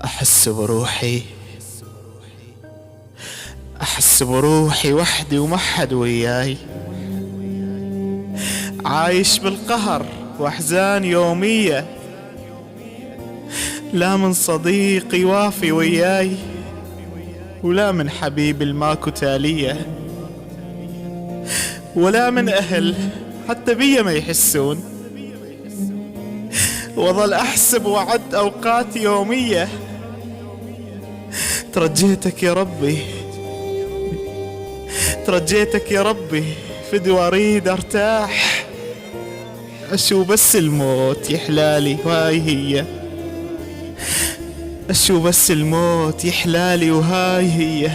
أحس بروحي أحس بروحي وحدي وما حد وياي، عايش بالقهر وأحزان يومية، لا من صديق يوافي وياي ولا من حبيب الماكو تالية، ولا من أهل حتى بيا ما يحسون، وظل أحسب وعد أوقات يومية. ترجيتك يا ربي ترجيتك يا ربي فدوى أريد أرتاح، أشو بس الموت يحلالي وهاي هي، أشو بس الموت يحلالي وهاي هي.